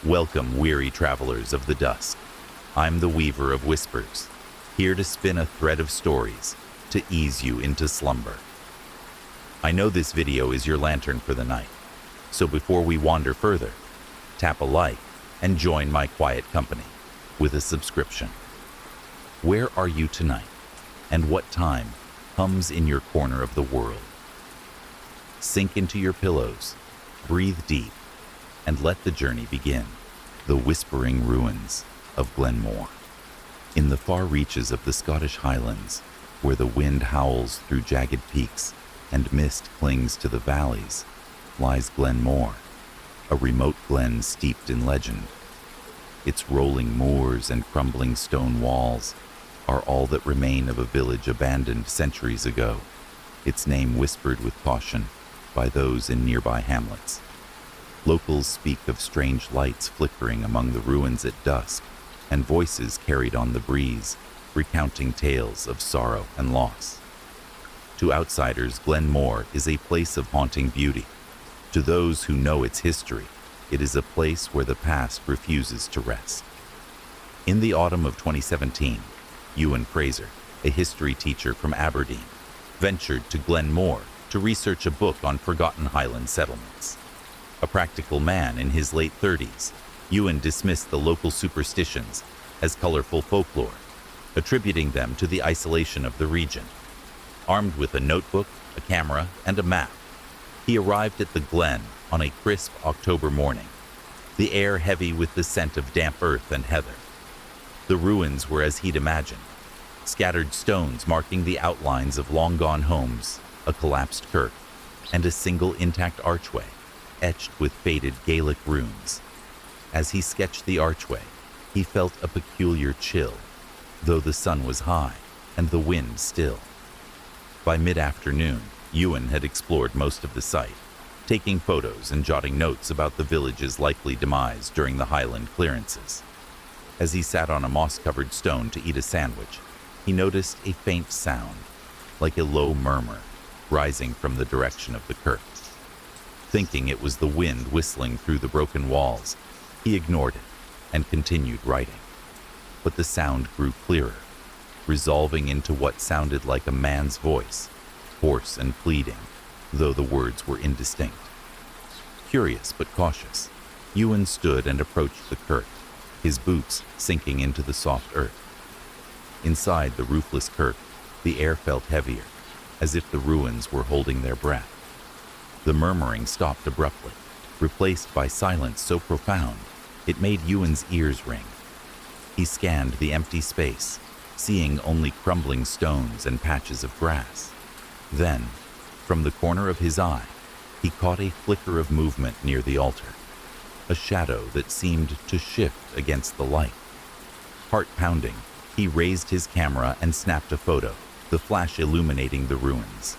Welcome, weary travelers of the dusk. I'm the Weaver of Whispers, here to spin a thread of stories to ease you into slumber. I know this video is your lantern for the night, so before we wander further, tap a like and join my quiet company with a subscription. Where are you tonight, and what time hums in your corner of the world? Sink into your pillows, breathe deep, and let the journey begin. The whispering ruins of Glenmore. In the far reaches of the Scottish Highlands, where the wind howls through jagged peaks and mist clings to the valleys, lies Glenmore, a remote glen steeped in legend. Its rolling moors and crumbling stone walls are all that remain of a village abandoned centuries ago, its name whispered with caution by those in nearby hamlets. Locals speak of strange lights flickering among the ruins at dusk, and voices carried on the breeze, recounting tales of sorrow and loss. To outsiders, Glenmore is a place of haunting beauty. To those who know its history, it is a place where the past refuses to rest. In the autumn of 2017, Ewan Fraser, a history teacher from Aberdeen, ventured to Glenmore to research a book on forgotten Highland settlements. A practical man in his late 30s, Ewan dismissed the local superstitions as colorful folklore, attributing them to the isolation of the region. Armed with a notebook, a camera, and a map, he arrived at the glen on a crisp October morning, the air heavy with the scent of damp earth and heather. The ruins were as he'd imagined, scattered stones marking the outlines of long-gone homes, a collapsed kirk, and a single intact archway, etched with faded Gaelic runes. As he sketched the archway, he felt a peculiar chill, though the sun was high and the wind still. By mid-afternoon, Ewan had explored most of the site, taking photos and jotting notes about the village's likely demise during the Highland clearances. As he sat on a moss-covered stone to eat a sandwich, he noticed a faint sound, like a low murmur, rising from the direction of the kirk. Thinking it was the wind whistling through the broken walls, he ignored it and continued writing. But the sound grew clearer, resolving into what sounded like a man's voice, hoarse and pleading, though the words were indistinct. Curious but cautious, Ewan stood and approached the kirk, his boots sinking into the soft earth. Inside the roofless kirk, the air felt heavier, as if the ruins were holding their breath. The murmuring stopped abruptly, replaced by silence so profound it made Ewan's ears ring. He scanned the empty space, seeing only crumbling stones and patches of grass. Then, from the corner of his eye, he caught a flicker of movement near the altar, a shadow that seemed to shift against the light. Heart pounding, he raised his camera and snapped a photo, the flash illuminating the ruins.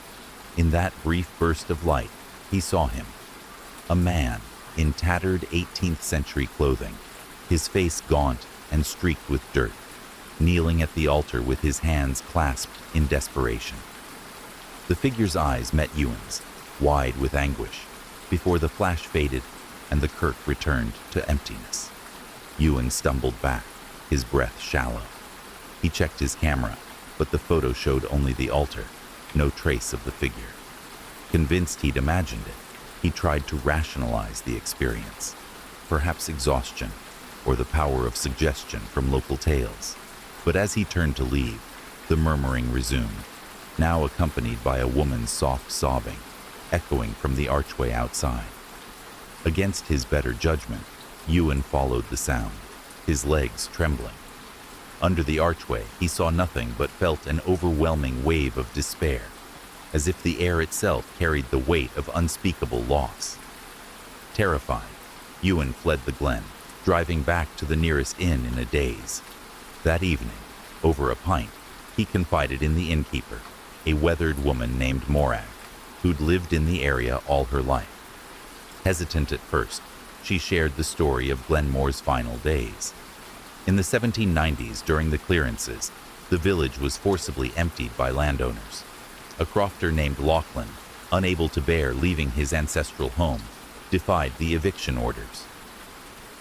In that brief burst of light, he saw him, a man in tattered 18th century clothing, his face gaunt and streaked with dirt, kneeling at the altar with his hands clasped in desperation. The figure's eyes met Ewan's, wide with anguish, before the flash faded and the kirk returned to emptiness. Ewan stumbled back, his breath shallow. He checked his camera, but the photo showed only the altar, no trace of the figure. Convinced he'd imagined it, he tried to rationalize the experience. Perhaps exhaustion, or the power of suggestion from local tales. But as he turned to leave, the murmuring resumed, now accompanied by a woman's soft sobbing, echoing from the archway outside. Against his better judgment, Ewan followed the sound, his legs trembling. Under the archway, he saw nothing but felt an overwhelming wave of despair, as if the air itself carried the weight of unspeakable loss. Terrified, Ewan fled the glen, driving back to the nearest inn in a daze. That evening, over a pint, he confided in the innkeeper, a weathered woman named Morag, who'd lived in the area all her life. Hesitant at first, she shared the story of Glenmore's final days. In the 1790s, during the clearances, the village was forcibly emptied by landowners. A crofter named Lachlan, unable to bear leaving his ancestral home, defied the eviction orders.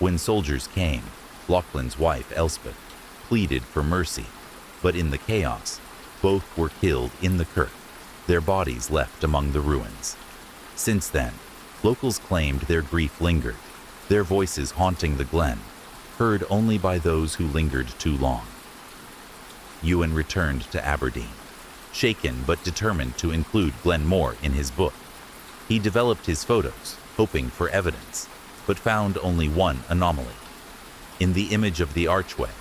When soldiers came, Lachlan's wife, Elspeth, pleaded for mercy, but in the chaos, both were killed in the kirk, their bodies left among the ruins. Since then, locals claimed their grief lingered, their voices haunting the glen, heard only by those who lingered too long. Ewan returned to Aberdeen, shaken but determined to include Glenmore in his book. He developed his photos, hoping for evidence, but found only one anomaly. In the image of the archway,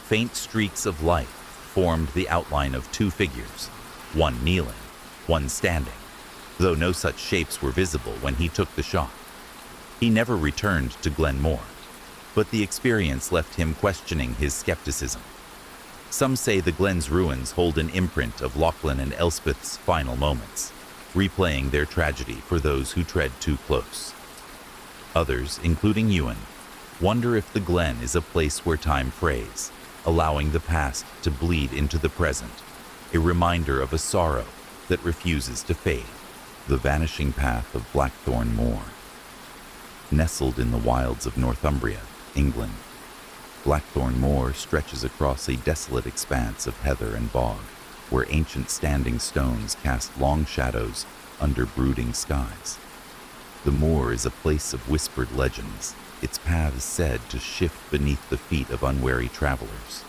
faint streaks of light formed the outline of two figures, one kneeling, one standing, though no such shapes were visible when he took the shot. He never returned to Glenmore, but the experience left him questioning his skepticism. Some say the Glen's ruins hold an imprint of Lachlan and Elspeth's final moments, replaying their tragedy for those who tread too close. Others, including Ewan, wonder if the Glen is a place where time frays, allowing the past to bleed into the present, a reminder of a sorrow that refuses to fade. The vanishing path of Blackthorn Moor. Nestled in the wilds of Northumbria, England, Blackthorn Moor stretches across a desolate expanse of heather and bog, where ancient standing stones cast long shadows under brooding skies. The moor is a place of whispered legends, its paths said to shift beneath the feet of unwary travelers.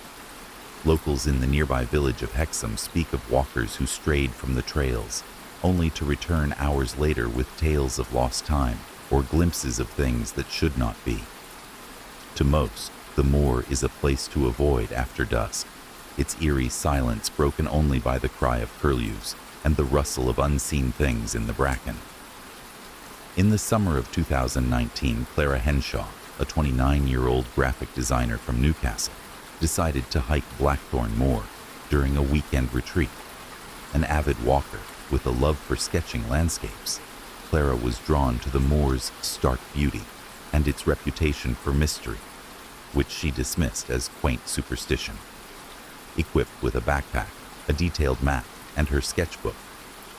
Locals in the nearby village of Hexham speak of walkers who strayed from the trails, only to return hours later with tales of lost time or glimpses of things that should not be. To most, the moor is a place to avoid after dusk, its eerie silence broken only by the cry of curlews and the rustle of unseen things in the bracken. In the summer of 2019, Clara Henshaw, a 29-year-old graphic designer from Newcastle, decided to hike Blackthorn Moor during a weekend retreat. An avid walker with a love for sketching landscapes, Clara was drawn to the moor's stark beauty and its reputation for mystery, which she dismissed as quaint superstition. Equipped with a backpack, a detailed map, and her sketchbook,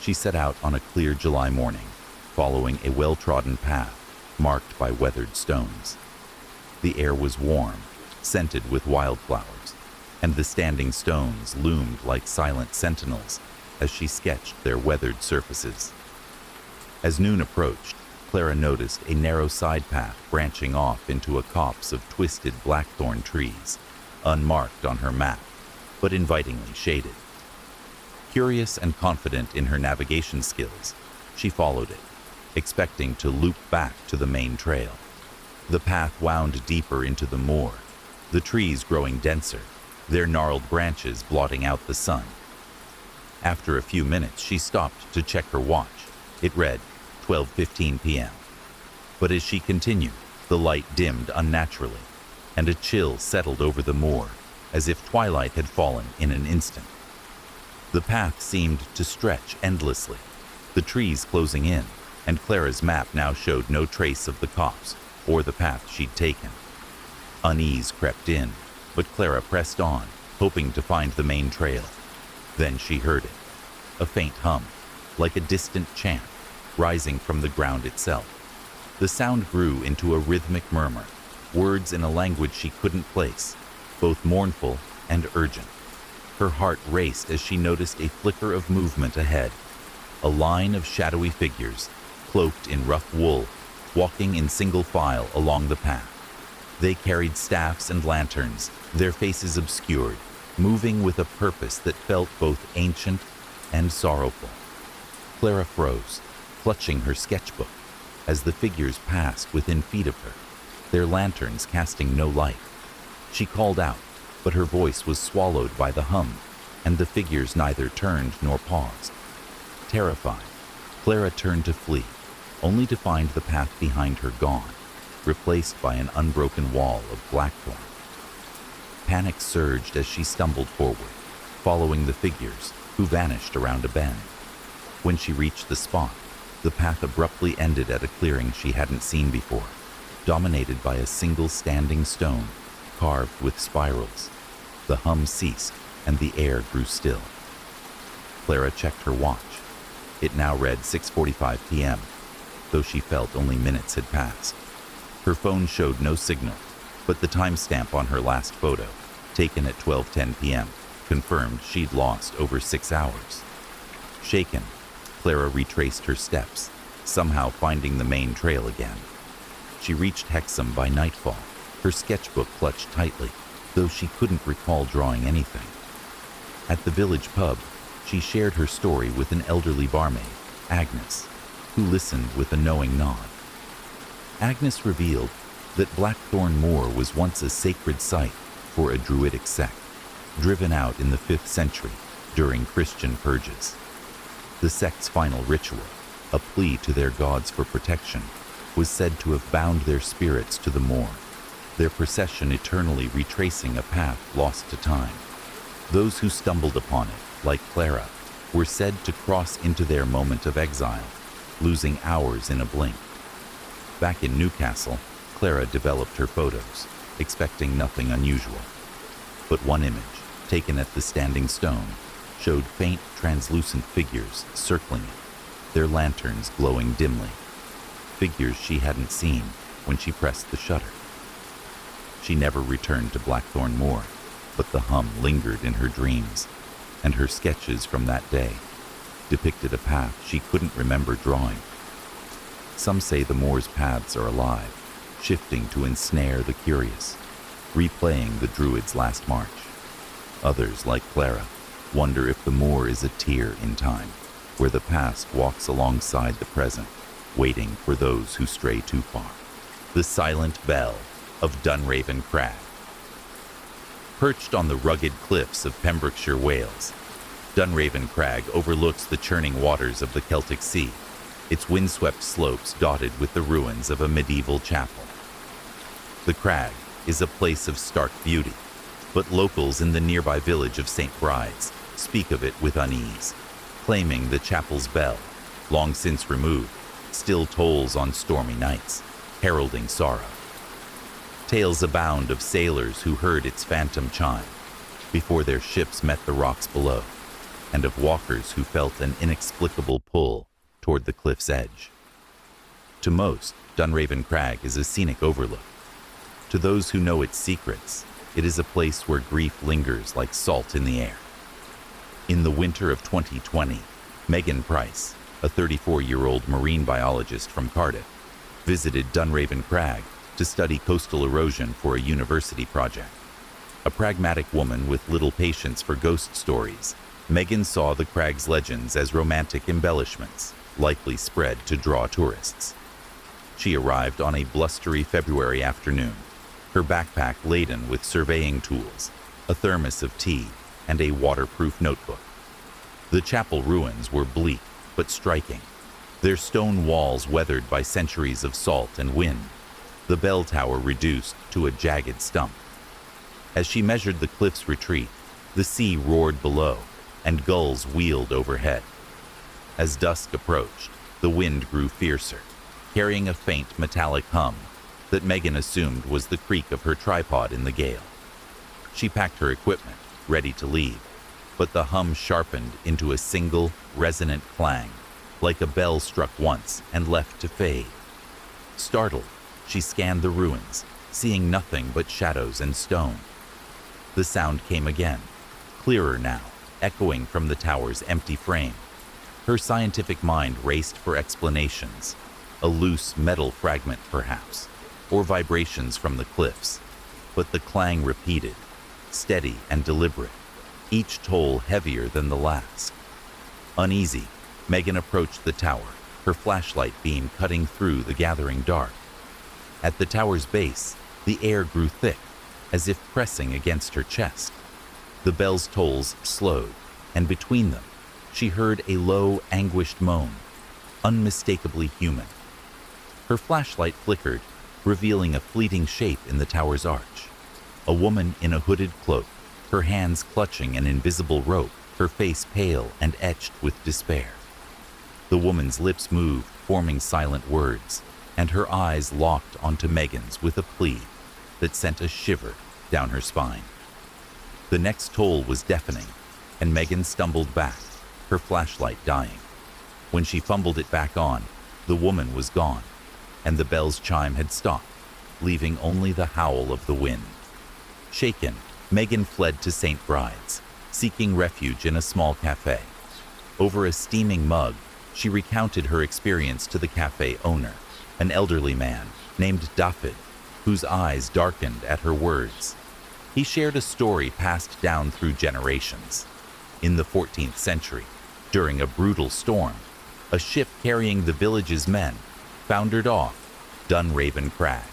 she set out on a clear July morning, following a well-trodden path marked by weathered stones. The air was warm, scented with wildflowers, and the standing stones loomed like silent sentinels as she sketched their weathered surfaces. As noon approached, Clara noticed a narrow side path branching off into a copse of twisted blackthorn trees, unmarked on her map, but invitingly shaded. Curious and confident in her navigation skills, she followed it, expecting to loop back to the main trail. The path wound deeper into the moor, the trees growing denser, their gnarled branches blotting out the sun. After a few minutes, she stopped to check her watch. It read 12:15 p.m. But as she continued, the light dimmed unnaturally, and a chill settled over the moor, as if twilight had fallen in an instant. The path seemed to stretch endlessly, the trees closing in, and Clara's map now showed no trace of the copse or the path she'd taken. Unease crept in, but Clara pressed on, hoping to find the main trail. Then she heard it, a faint hum, like a distant chant, rising from the ground itself. The sound grew into a rhythmic murmur, words in a language she couldn't place, both mournful and urgent. Her heart raced as she noticed a flicker of movement ahead, a line of shadowy figures, cloaked in rough wool, walking in single file along the path. They carried staffs and lanterns, their faces obscured, moving with a purpose that felt both ancient and sorrowful. Clara froze, clutching her sketchbook, as the figures passed within feet of her, their lanterns casting no light. She called out, but her voice was swallowed by the hum, and the figures neither turned nor paused. Terrified, Clara turned to flee, only to find the path behind her gone, replaced by an unbroken wall of blackthorn. Panic surged as she stumbled forward, following the figures, who vanished around a bend. When she reached the spot, the path abruptly ended at a clearing she hadn't seen before, dominated by a single standing stone, carved with spirals. The hum ceased, and the air grew still. Clara checked her watch. It now read 6:45 p.m., though she felt only minutes had passed. Her phone showed no signal, but the timestamp on her last photo, taken at 12:10 p.m., confirmed she'd lost over 6 hours. Shaken, Clara retraced her steps, somehow finding the main trail again. She reached Hexham by nightfall, her sketchbook clutched tightly, though she couldn't recall drawing anything. At the village pub, she shared her story with an elderly barmaid, Agnes, who listened with a knowing nod. Agnes revealed that Blackthorn Moor was once a sacred site for a druidic sect, driven out in the 5th century during Christian purges. The sect's final ritual, a plea to their gods for protection, was said to have bound their spirits to the moor, their procession eternally retracing a path lost to time. Those who stumbled upon it, like Clara, were said to cross into their moment of exile, losing hours in a blink. Back in Newcastle, Clara developed her photos, expecting nothing unusual. But one image, taken at the Standing Stone, showed faint, translucent figures circling it, their lanterns glowing dimly. Figures she hadn't seen when she pressed the shutter. She never returned to Blackthorn Moor, but the hum lingered in her dreams, and her sketches from that day depicted a path she couldn't remember drawing. Some say the moor's paths are alive, shifting to ensnare the curious, replaying the druid's last march. Others, like Clara, wonder if the moor is a tier in time, where the past walks alongside the present, waiting for those who stray too far. The Silent Bell of Dunraven Crag. Perched on the rugged cliffs of Pembrokeshire, Wales, Dunraven Crag overlooks the churning waters of the Celtic Sea, its windswept slopes dotted with the ruins of a medieval chapel. The crag is a place of stark beauty, but locals in the nearby village of St. Bride's speak of it with unease, claiming the chapel's bell, long since removed, still tolls on stormy nights, heralding sorrow. Tales abound of sailors who heard its phantom chime before their ships met the rocks below, and of walkers who felt an inexplicable pull toward the cliff's edge. To most, Dunraven Crag is a scenic overlook. To those who know its secrets, it is a place where grief lingers like salt in the air. In the winter of 2020, Megan Price, a 34-year-old marine biologist from Cardiff, visited Dunraven Crag to study coastal erosion for a university project. A pragmatic woman with little patience for ghost stories, Megan saw the crag's legends as romantic embellishments, likely spread to draw tourists. She arrived on a blustery February afternoon, her backpack laden with surveying tools, a thermos of tea, and a waterproof notebook. The chapel ruins were bleak but striking, their stone walls weathered by centuries of salt and wind, the bell tower reduced to a jagged stump. As she measured the cliff's retreat, the sea roared below, and gulls wheeled overhead. As dusk approached, the wind grew fiercer, carrying a faint metallic hum that Megan assumed was the creak of her tripod in the gale. She packed her equipment, ready to leave, but the hum sharpened into a single, resonant clang, like a bell struck once and left to fade. Startled, she scanned the ruins, seeing nothing but shadows and stone. The sound came again, clearer now, echoing from the tower's empty frame. Her scientific mind raced for explanations, a loose metal fragment perhaps, or vibrations from the cliffs. But the clang repeated, steady and deliberate, each toll heavier than the last. Uneasy, Megan approached the tower, her flashlight beam cutting through the gathering dark. At the tower's base, the air grew thick, as if pressing against her chest. The bell's tolls slowed, and between them, she heard a low, anguished moan, unmistakably human. Her flashlight flickered, revealing a fleeting shape in the tower's arch. A woman in a hooded cloak, her hands clutching an invisible rope, her face pale and etched with despair. The woman's lips moved, forming silent words, and her eyes locked onto Megan's with a plea that sent a shiver down her spine. The next toll was deafening, and Megan stumbled back, her flashlight dying. When she fumbled it back on, the woman was gone, and the bell's chime had stopped, leaving only the howl of the wind. Shaken, Megan fled to St. Bride's, seeking refuge in a small cafe. Over a steaming mug, she recounted her experience to the cafe owner, an elderly man named David, whose eyes darkened at her words. He shared a story passed down through generations. In the 14th century, during a brutal storm, a ship carrying the village's men foundered off Dunraven Crag.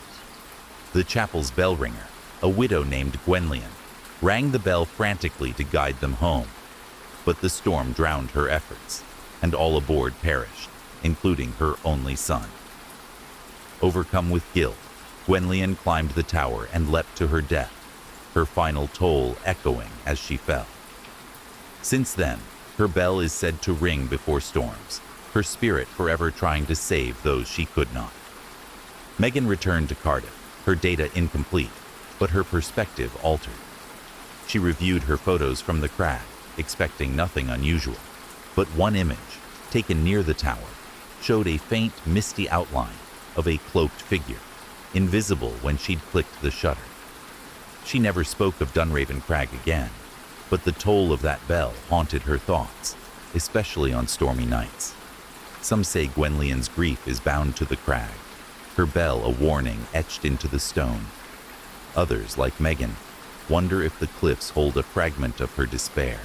The chapel's bell ringer, a widow named Gwenllian, rang the bell frantically to guide them home. But the storm drowned her efforts, and all aboard perished, including her only son. Overcome with guilt, Gwenllian climbed the tower and leapt to her death, her final toll echoing as she fell. Since then, her bell is said to ring before storms, her spirit forever trying to save those she could not. Megan returned to Cardiff, her data incomplete, but her perspective altered. She reviewed her photos from the crag, expecting nothing unusual, but one image, taken near the tower, showed a faint, misty outline of a cloaked figure, invisible when she'd clicked the shutter. She never spoke of Dunraven Crag again, but the toll of that bell haunted her thoughts, especially on stormy nights. Some say Gwenllian's grief is bound to the crag, her bell a warning etched into the stone. Others, like Megan, wonder if the cliffs hold a fragment of her despair,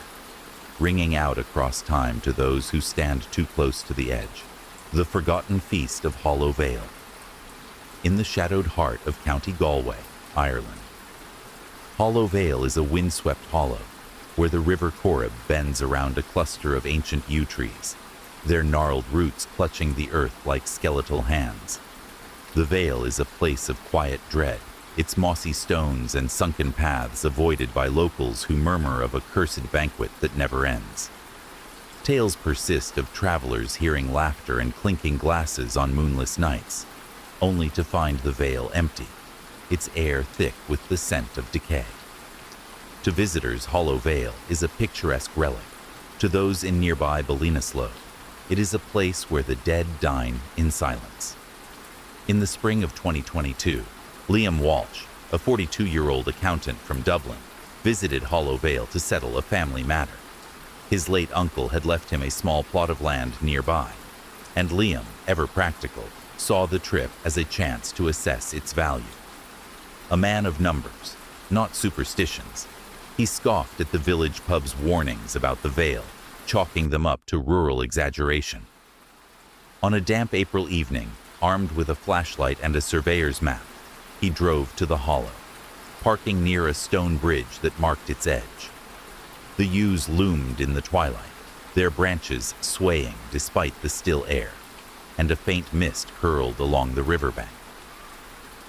ringing out across time to those who stand too close to the edge. The Forgotten Feast of Hollow Vale. In the shadowed heart of County Galway, Ireland. Hollow Vale is a windswept hollow, where the River Corrib bends around a cluster of ancient yew trees, their gnarled roots clutching the earth like skeletal hands. The vale is a place of quiet dread, its mossy stones and sunken paths avoided by locals who murmur of a cursed banquet that never ends. Tales persist of travelers hearing laughter and clinking glasses on moonless nights, only to find the vale empty, its air thick with the scent of decay. To visitors, Hollow Vale is a picturesque relic. To those in nearby Ballinasloe, it is a place where the dead dine in silence. In the spring of 2022, Liam Walsh, a 42-year-old accountant from Dublin, visited Hollow Vale to settle a family matter. His late uncle had left him a small plot of land nearby, and Liam, ever practical, saw the trip as a chance to assess its value. A man of numbers, not superstitions, he scoffed at the village pub's warnings about the Vale, chalking them up to rural exaggeration. On a damp April evening, armed with a flashlight and a surveyor's map, he drove to the hollow, parking near a stone bridge that marked its edge. The yews loomed in the twilight, their branches swaying despite the still air, and a faint mist curled along the riverbank.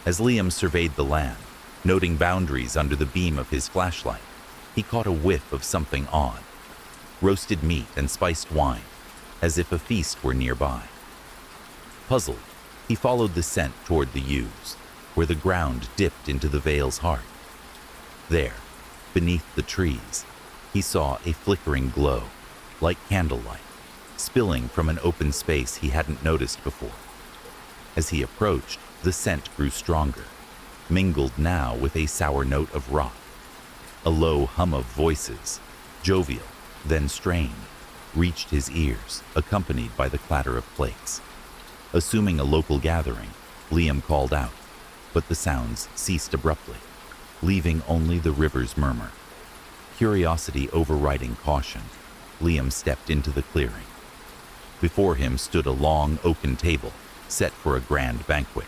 As Liam surveyed the land, noting boundaries under the beam of his flashlight, he caught a whiff of something odd. Roasted meat and spiced wine, as if a feast were nearby. Puzzled, he followed the scent toward the yews, where the ground dipped into the vale's heart. There, beneath the trees, he saw a flickering glow, like candlelight, spilling from an open space he hadn't noticed before. As he approached, the scent grew stronger, mingled now with a sour note of rot. A low hum of voices, jovial, then strained, reached his ears, accompanied by the clatter of plates. Assuming a local gathering, Liam called out, but the sounds ceased abruptly, leaving only the river's murmur. Curiosity overriding caution, Liam stepped into the clearing. Before him stood a long oaken table, set for a grand banquet.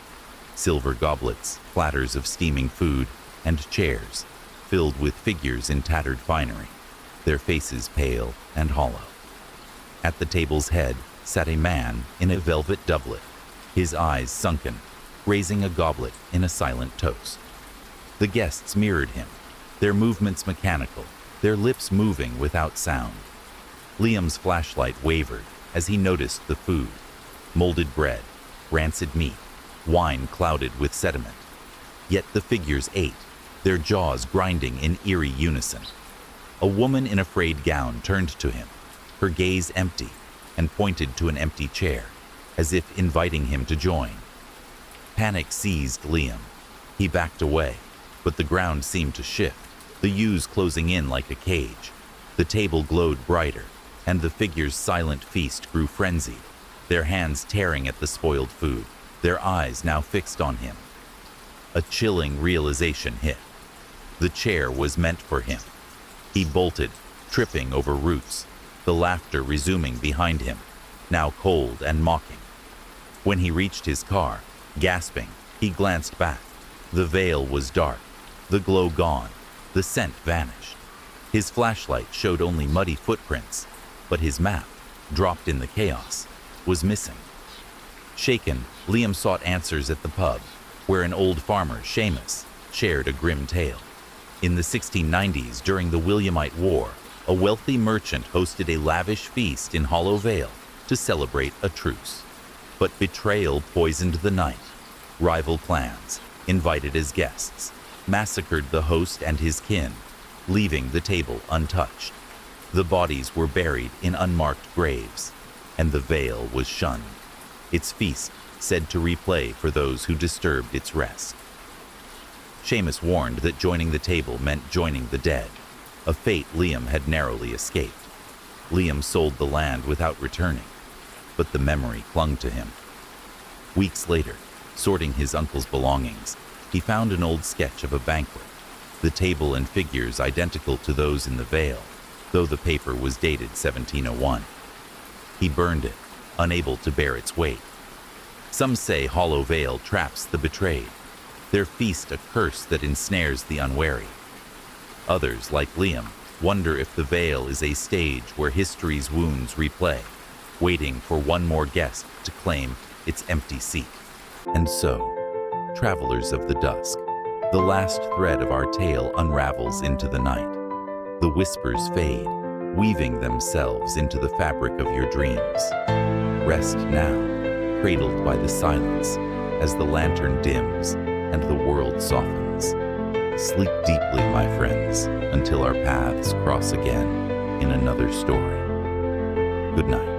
Silver goblets, platters of steaming food, and chairs, filled with figures in tattered finery, their faces pale and hollow. At the table's head sat a man in a velvet doublet, his eyes sunken, raising a goblet in a silent toast. The guests mirrored him, their movements mechanical, their lips moving without sound. Liam's flashlight wavered as he noticed the food: molded bread, rancid meat, wine clouded with sediment. Yet the figures ate, their jaws grinding in eerie unison. A woman in a frayed gown turned to him, her gaze empty, and pointed to an empty chair, as if inviting him to join. Panic seized Liam. He backed away, but the ground seemed to shift, the yews closing in like a cage. The table glowed brighter, and the figure's silent feast grew frenzied, their hands tearing at the spoiled food, their eyes now fixed on him. A chilling realization hit. The chair was meant for him. He bolted, tripping over roots, the laughter resuming behind him, now cold and mocking. When he reached his car, gasping, he glanced back. The veil was dark, the glow gone, the scent vanished. His flashlight showed only muddy footprints, but his map, dropped in the chaos, was missing. Shaken, Liam sought answers at the pub, where an old farmer, Seamus, shared a grim tale. In the 1690s, during the Williamite War, a wealthy merchant hosted a lavish feast in Hollow Vale to celebrate a truce. But betrayal poisoned the night. Rival clans, invited as guests, massacred the host and his kin, leaving the table untouched. The bodies were buried in unmarked graves, and the Vale was shunned, its feast said to replay for those who disturbed its rest. Seamus warned that joining the table meant joining the dead, a fate Liam had narrowly escaped. Liam sold the land without returning, but the memory clung to him. Weeks later, sorting his uncle's belongings, he found an old sketch of a banquet, the table and figures identical to those in the Vale, though the paper was dated 1701. He burned it, unable to bear its weight. Some say Hollow Vale traps the betrayed, their feast a curse that ensnares the unwary. Others, like Liam, wonder if the Vale is a stage where history's wounds replay, waiting for one more guest to claim its empty seat. And so, travelers of the dusk, the last thread of our tale unravels into the night. The whispers fade, weaving themselves into the fabric of your dreams. Rest now, cradled by the silence, as the lantern dims and the world softens. Sleep deeply, my friends, until our paths cross again in another story. Good night.